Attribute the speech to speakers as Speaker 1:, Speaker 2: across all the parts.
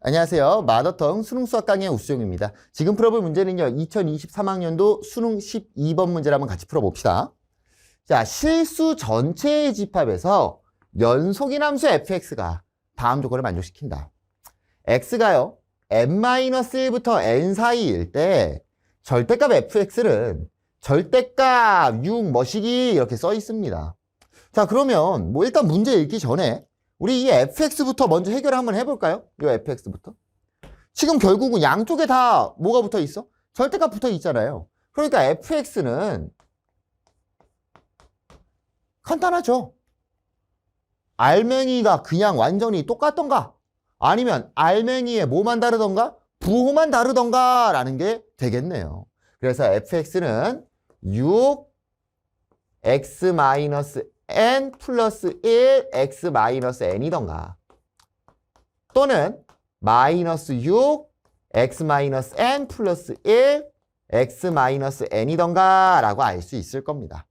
Speaker 1: 안녕하세요. 마더텅 수능 수학 강의 우수정입니다. 지금 풀어볼 문제는요. 2023학년도 수능 12번 문제를 한번 같이 풀어봅시다. 자, 실수 전체의 집합에서 연속인 함수 fx가 다음 조건을 만족시킨다. x가요. n-1부터 n 사이일 때 절대값 fx는 절대값 6 뭐시기 이렇게 써 있습니다. 자, 그러면 뭐 일단 문제 읽기 전에 우리 이 fx부터 먼저 해결을 한번 해볼까요? 이 fx부터. 지금 결국은 양쪽에 다 뭐가 붙어 있어? 절대값 붙어 있잖아요. 그러니까 fx는 간단하죠. 알맹이가 그냥 완전히 똑같던가 아니면 알맹이에 뭐만 다르던가 부호만 다르던가 라는 게 되겠네요. 그래서 fx는 6x-n 플러스 1 x-n이던가 또는 마이너스 6 x-n 플러스 1 x-n이던가 라고 알 수 있을 겁니다.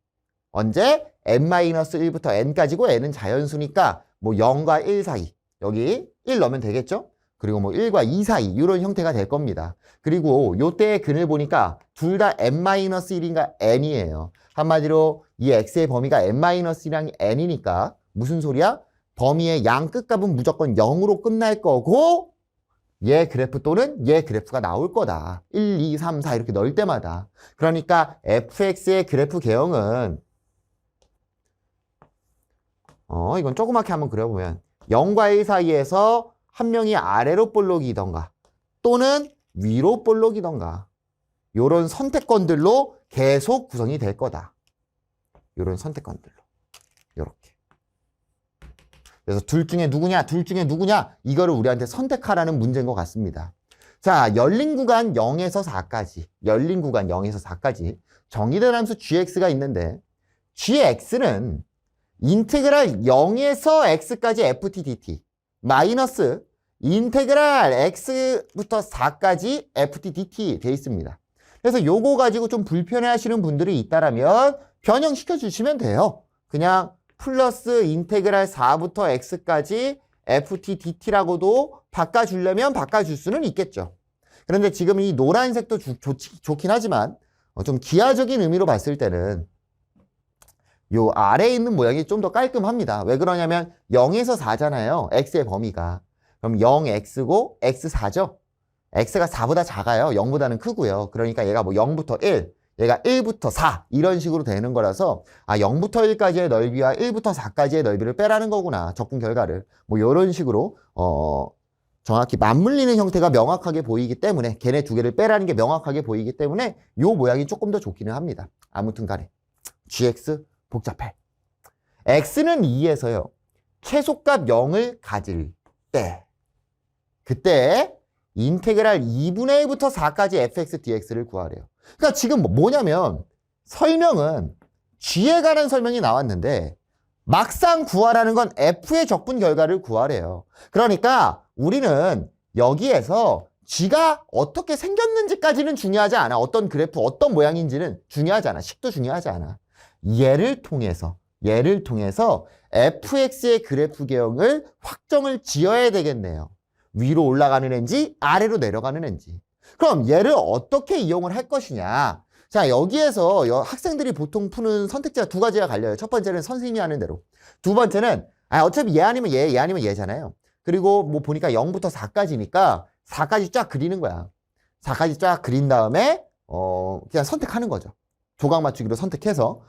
Speaker 1: 언제? n-1부터 n까지고 n은 자연수니까 뭐 0과 1 사이 여기 1 넣으면 되겠죠? 그리고 뭐 1과 2 사이 이런 형태가 될 겁니다. 그리고 요때의 근을 보니까 둘 다 n-1인가 n이에요. 한마디로 이 x의 범위가 n-1이랑 n이니까 무슨 소리야? 범위의 양 끝값은 무조건 0으로 끝날 거고 얘 그래프 또는 얘 그래프가 나올 거다. 1, 2, 3, 4 이렇게 넣을 때마다. 그러니까 fx의 그래프 개형은 이건 조그맣게 한번 그려보면 0과 1 사이에서 한 명이 아래로 볼록이던가 또는 위로 볼록이던가 요런 선택권들로 계속 구성이 될 거다. 요런 선택권들로. 요렇게. 그래서 둘 중에 누구냐? 둘 중에 누구냐? 이거를 우리한테 선택하라는 문제인 것 같습니다. 자, 열린 구간 0에서 4까지. 열린 구간 0에서 4까지. 정의된 함수 gx가 있는데 gx는 인테그랄 0에서 x까지 ft dt 마이너스 인테그랄 x부터 4까지 ft dt 돼 있습니다. 그래서 요거 가지고 좀 불편해 하시는 분들이 있다라면 변형시켜 주시면 돼요. 그냥 플러스 인테그랄 4부터 x까지 ft dt라고도 바꿔주려면 바꿔줄 수는 있겠죠. 그런데 지금 이 노란색도 좋긴 하지만 좀 기하적인 의미로 봤을 때는 요 아래에 있는 모양이 좀 더 깔끔합니다. 왜 그러냐면 0에서 4잖아요. x의 범위가. 그럼 0x고 x4죠. x가 4보다 작아요. 0보다는 크고요. 그러니까 얘가 뭐 0부터 1, 얘가 1부터 4 이런 식으로 되는 거라서 0부터 1까지의 넓이와 1부터 4까지의 넓이를 빼라는 거구나. 적분 결과를. 뭐 이런 식으로 정확히 맞물리는 형태가 명확하게 보이기 때문에 걔네 두 개를 빼라는 게 명확하게 보이기 때문에 요 모양이 조금 더 좋기는 합니다. 아무튼 간에 gx 복잡해. x는 2에서요. 최소값 0을 가질 때 그때 인테그랄 2분의 1부터 4까지 fx dx를 구하래요. 그러니까 지금 뭐냐면 설명은 g에 관한 설명이 나왔는데 막상 구하라는 건 f의 적분 결과를 구하래요. 그러니까 우리는 여기에서 g가 어떻게 생겼는지까지는 중요하지 않아. 어떤 그래프, 어떤 모양인지는 중요하지 않아. 식도 중요하지 않아. 얘를 통해서 fx의 그래프 개형을 확정을 지어야 되겠네요. 위로 올라가는 앤지 아래로 내려가는 앤지. 그럼 얘를 어떻게 이용을 할 것이냐. 자, 여기에서 학생들이 보통 푸는 선택지가 두 가지가 갈려요. 첫 번째는 선생님이 하는 대로. 두 번째는 어차피 얘 아니면 얘 아니면 얘잖아요. 그리고 뭐 보니까 0부터 4까지니까 4까지 쫙 그리는 거야. 4까지 쫙 그린 다음에 그냥 선택하는 거죠. 조각 맞추기로 선택해서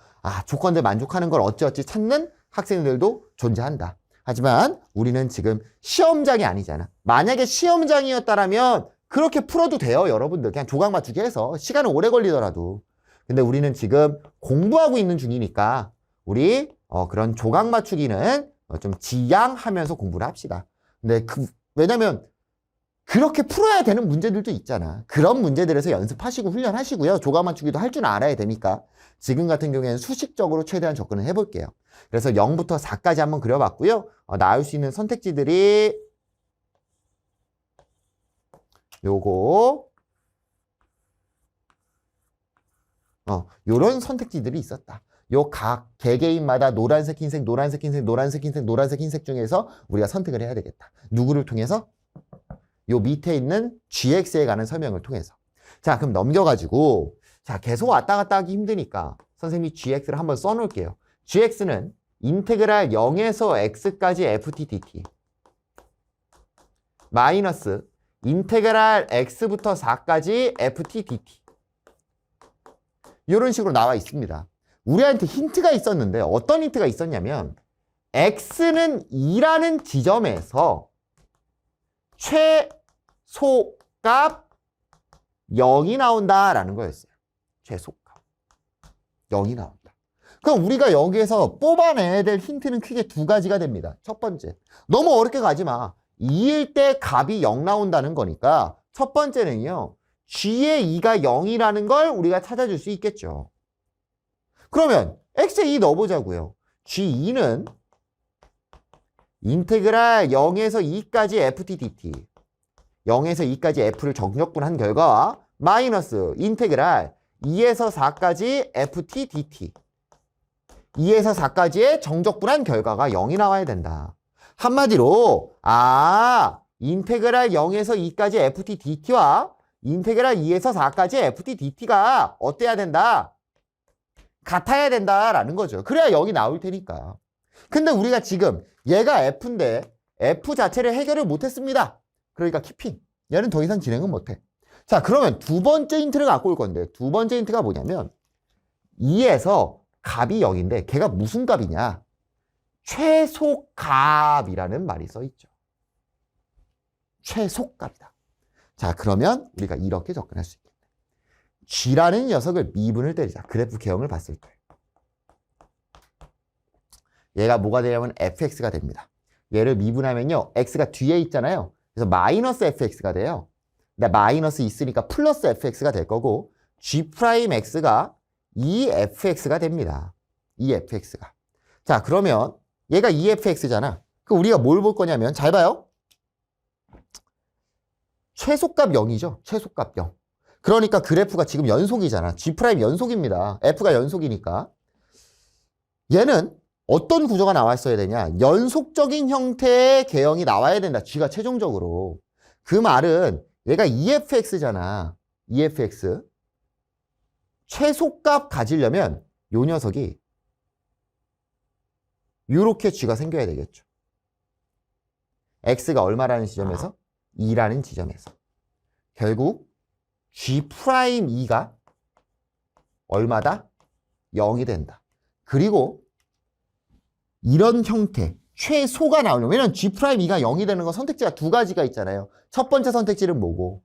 Speaker 1: 조건들 만족하는 걸 어찌어찌 찾는 학생들도 존재한다. 하지만 우리는 지금 시험장이 아니잖아. 만약에 시험장이었다면 그렇게 풀어도 돼요, 여러분들. 그냥 조각 맞추기 해서 시간은 오래 걸리더라도. 근데 우리는 지금 공부하고 있는 중이니까 우리 그런 조각 맞추기는 좀 지양하면서 공부를 합시다. 근데 왜냐면 그렇게 풀어야 되는 문제들도 있잖아. 그런 문제들에서 연습하시고 훈련하시고요. 조각 맞추기도 할 줄 알아야 되니까 지금 같은 경우에는 수식적으로 최대한 접근을 해볼게요. 그래서 0부터 4까지 한번 그려봤고요. 나올 수 있는 선택지들이 요거 요런 선택지들이 있었다. 요 각 개개인마다 노란색, 흰색, 노란색, 흰색, 노란색, 흰색, 노란색, 흰색 중에서 우리가 선택을 해야 되겠다. 누구를 통해서? 요 밑에 있는 gx에 관한 설명을 통해서. 자, 그럼 넘겨가지고 자, 계속 왔다 갔다 하기 힘드니까 선생님이 gx를 한번 써놓을게요. gx는 인테그랄 0에서 x까지 ft dt 마이너스 인테그랄 x부터 4까지 ft dt 이런 식으로 나와 있습니다. 우리한테 힌트가 있었는데 어떤 힌트가 있었냐면 x는 2라는 지점에서 최소값 0이 나온다라는 거였어요. 최소값 0이 나온다. 그럼 우리가 여기에서 뽑아내야 될 힌트는 크게 두 가지가 됩니다. 첫 번째, 너무 어렵게 가지 마. 2일 때 값이 0 나온다는 거니까 첫 번째는요, g의 2가 0이라는 걸 우리가 찾아줄 수 있겠죠. 그러면 x에 2 넣어보자고요. g2는 인테그랄 0에서 2까지 ft dt 0에서 2까지 f를 정적분한 결과와 마이너스 인테그랄 2에서 4까지 ft dt 2에서 4까지의 정적분한 결과가 0이 나와야 된다. 한마디로 인테그랄 0에서 2까지 ft dt와 인테그랄 2에서 4까지 ft dt가 어때야 된다? 같아야 된다라는 거죠. 그래야 0이 나올 테니까. 근데 우리가 지금 얘가 f인데 f 자체를 해결을 못했습니다. 그러니까 키핑. 얘는 더 이상 진행은 못해. 자, 그러면 두 번째 힌트를 갖고 올 건데 두 번째 힌트가 뭐냐면 2에서 값이 0인데 걔가 무슨 값이냐? 최소값이라는 말이 써있죠. 최소값이다. 자, 그러면 우리가 이렇게 접근할 수 있겠네. g라는 녀석을 미분을 때리자. 그래프 개형을 봤을 때. 얘가 뭐가 되냐면 fx가 됩니다. 얘를 미분하면요. x가 뒤에 있잖아요. 그래서 마이너스 fx가 돼요. 근데 마이너스 있으니까 플러스 fx가 될 거고 g'x가 2fx가 됩니다. 2fx가. 자, 그러면 얘가 2fx잖아. 그럼 우리가 뭘 볼 거냐면 잘 봐요. 최소값 0이죠. 최소값 0. 그러니까 그래프가 지금 연속이잖아. G' 연속입니다. F가 연속이니까. 얘는 어떤 구조가 나왔어야 되냐? 연속적인 형태의 개형이 나와야 된다. G가 최종적으로. 그 말은 얘가 2fx잖아. 2fx. 최소값 가지려면 요 녀석이 요렇게 G가 생겨야 되겠죠. X가 얼마라는 지점에서? 2라는 지점에서. 결국 G'2가 얼마다? 0이 된다. 그리고 이런 형태, 최소가 나오려면, 왜냐면 G'2가 0이 되는 건 선택지가 두 가지가 있잖아요. 첫 번째 선택지는 뭐고?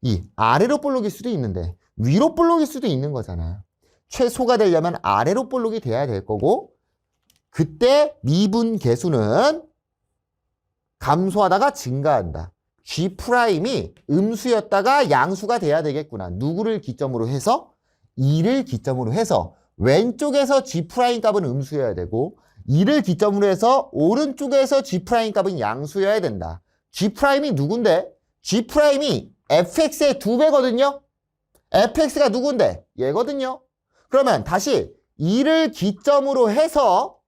Speaker 1: 이 아래로 볼록일 수도 있는데 위로 볼록일 수도 있는 거잖아. 최소가 되려면 아래로 볼록이 돼야 될 거고, 그때 미분 계수는 감소하다가 증가한다. G'이 음수였다가 양수가 돼야 되겠구나. 누구를 기점으로 해서? 2를 기점으로 해서 왼쪽에서 G' 값은 음수여야 되고 2를 기점으로 해서 오른쪽에서 G' 값은 양수여야 된다. G'이 누군데? G'이 fx의 2배거든요? fx가 누군데? 얘거든요? 그러면 다시 2를 기점으로 해서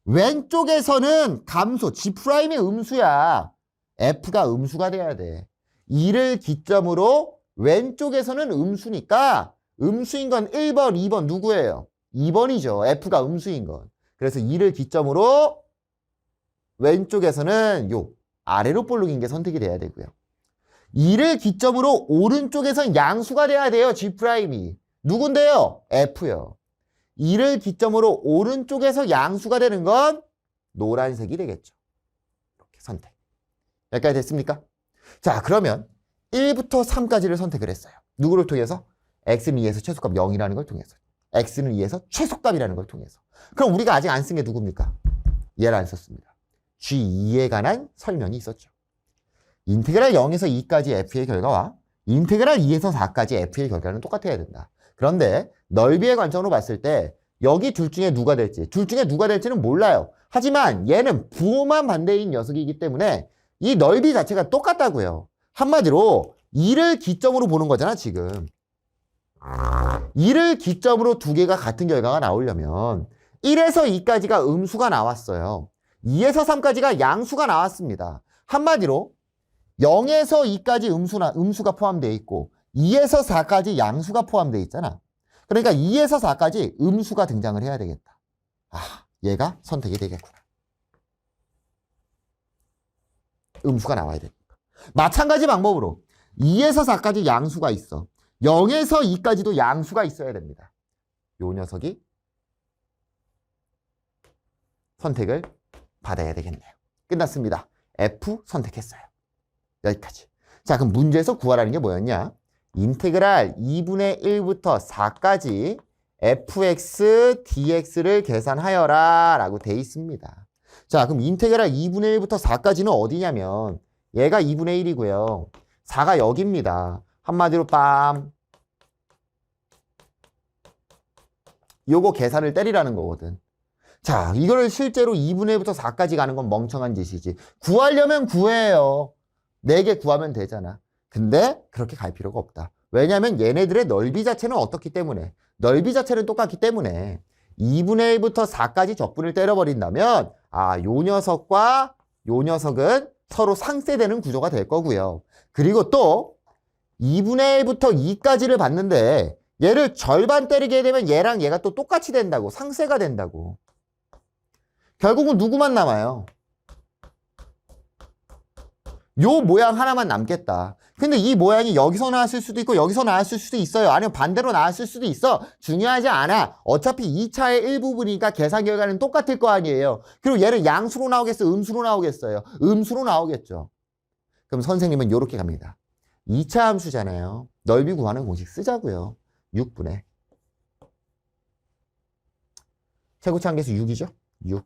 Speaker 1: 왼쪽에서는 감소, G'이 음수야. f가 음수가 돼야 돼. 2를 기점으로 왼쪽에서는 음수니까 음수인 건 1번, 2번 누구예요? 2번이죠. f가 음수인 건. 그래서 2를 기점으로 왼쪽에서는 요 아래로 볼록인 게 선택이 돼야 되고요. 2를 기점으로 오른쪽에선 양수가 돼야 돼요. G'이. 누군데요? f요. 2를 기점으로 오른쪽에서 양수가 되는 건 노란색이 되겠죠. 이렇게 선택. 여기까지 됐습니까? 자, 그러면 1부터 3까지를 선택을 했어요. 누구를 통해서? x는 2에서 최소값 0이라는 걸 통해서. x는 2에서 최소값이라는 걸 통해서. 그럼 우리가 아직 안 쓴 게 누굽니까? 얘를 안 썼습니다. G2에 관한 설명이 있었죠. 인테그랄 0에서 2까지 f의 결과와 인테그랄 2에서 4까지 f의 결과는 똑같아야 된다. 그런데 넓이의 관점으로 봤을 때 여기 둘 중에 누가 될지, 둘 중에 누가 될지는 몰라요. 하지만 얘는 부호만 반대인 녀석이기 때문에 이 넓이 자체가 똑같다고요. 한마디로 2를 기점으로 보는 거잖아, 지금. 2를 기점으로 두 개가 같은 결과가 나오려면 1에서 2까지가 음수가 나왔어요. 2에서 3까지가 양수가 나왔습니다. 한마디로 0에서 2까지 음수가 포함되어 있고 2에서 4까지 양수가 포함되어 있잖아. 그러니까 2에서 4까지 음수가 등장을 해야 되겠다. 아, 얘가 선택이 되겠구나. 음수가 나와야 되니까. 마찬가지 방법으로 2에서 4까지 양수가 있어. 0에서 2까지도 양수가 있어야 됩니다. 요 녀석이 선택을 받아야 되겠네요. 끝났습니다. F 선택했어요. 여기까지. 자, 그럼 문제에서 구하라는 게 뭐였냐? 인테그랄 2분의 1부터 4까지 fx, dx를 계산하여라 라고 돼 있습니다. 자, 그럼 인테그랄 2분의 1부터 4까지는 어디냐면 얘가 2분의 1이고요. 4가 여기입니다. 한마디로 빰. 요거 계산을 때리라는 거거든. 자, 이거를 실제로 2분의 1부터 4까지 가는 건 멍청한 짓이지. 구하려면 구해요. 4개 구하면 되잖아. 근데 그렇게 갈 필요가 없다. 왜냐하면 얘네들의 넓이 자체는 어떻기 때문에, 넓이 자체는 똑같기 때문에 2분의 1부터 4까지 적분을 때려버린다면 아, 요 녀석과 요 녀석은 서로 상쇄되는 구조가 될 거고요. 그리고 또 2분의 1부터 2까지를 봤는데 얘를 절반 때리게 되면 얘랑 얘가 또 똑같이 된다고, 상쇄가 된다고. 결국은 누구만 남아요? 요 모양 하나만 남겠다. 근데 이 모양이 여기서 나왔을 수도 있고 여기서 나왔을 수도 있어요. 아니면 반대로 나왔을 수도 있어. 중요하지 않아. 어차피 2차의 일부분이니까 계산 결과는 똑같을 거 아니에요. 그리고 얘를 양수로 나오겠어요? 음수로 나오겠어요? 음수로 나오겠죠. 그럼 선생님은 요렇게 갑니다. 2차 함수잖아요. 넓이 구하는 공식 쓰자고요. 6분의 최고치 한계수 6이죠? 6.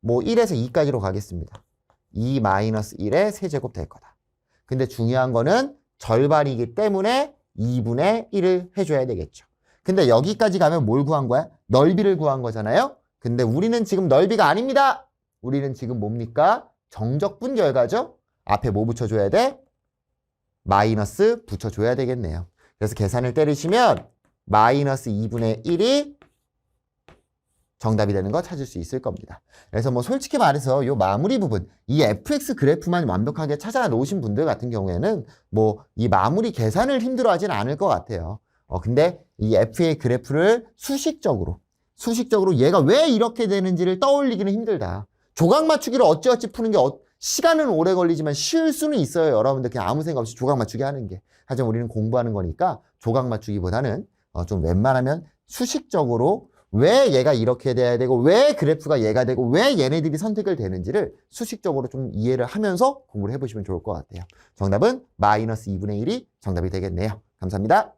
Speaker 1: 뭐 1에서 2까지로 가겠습니다. 2-1의 세제곱 될 거다. 근데 중요한 거는 절반이기 때문에 2분의 1을 해줘야 되겠죠. 근데 여기까지 가면 뭘 구한 거야? 넓이를 구한 거잖아요. 근데 우리는 지금 넓이가 아닙니다. 우리는 지금 뭡니까? 정적분 결과죠. 앞에 뭐 붙여줘야 돼? 마이너스 붙여줘야 되겠네요. 그래서 계산을 때리시면 마이너스 2분의 1이 정답이 되는 거 찾을 수 있을 겁니다. 그래서 뭐 솔직히 말해서 요 마무리 부분, 이 fx 그래프만 완벽하게 찾아 놓으신 분들 같은 경우에는 뭐 이 마무리 계산을 힘들어 하진 않을 것 같아요. 근데 이 f의 그래프를 수식적으로 얘가 왜 이렇게 되는지를 떠올리기는 힘들다. 조각 맞추기를 어찌어찌 푸는 게 시간은 오래 걸리지만 쉬울 수는 있어요. 여러분들 그냥 아무 생각 없이 조각 맞추기 하는 게. 하지만 우리는 공부하는 거니까 조각 맞추기보다는 좀 웬만하면 수식적으로 왜 얘가 이렇게 돼야 되고 왜 그래프가 얘가 되고 왜 얘네들이 선택을 되는지를 수식적으로 좀 이해를 하면서 공부를 해보시면 좋을 것 같아요. 정답은 마이너스 2분의 1이 정답이 되겠네요. 감사합니다.